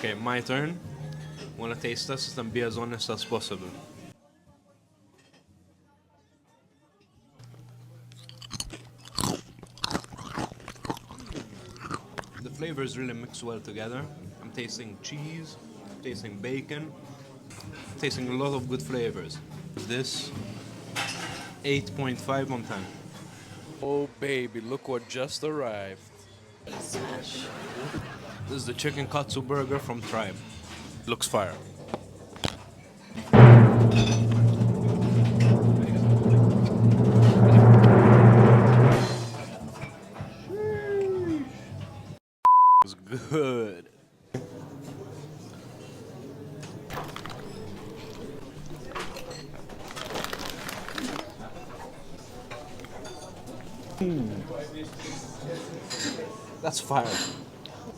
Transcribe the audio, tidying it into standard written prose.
Okay, my turn. Wanna taste this and be as honest as possible. The flavors really mix well together. I'm tasting cheese, tasting bacon, tasting a lot of good flavors. This 8.5 on 10. Oh baby, look what just arrived. Smash. This is the chicken katsu burger from Tribe. Looks fire. It's good. That's fire.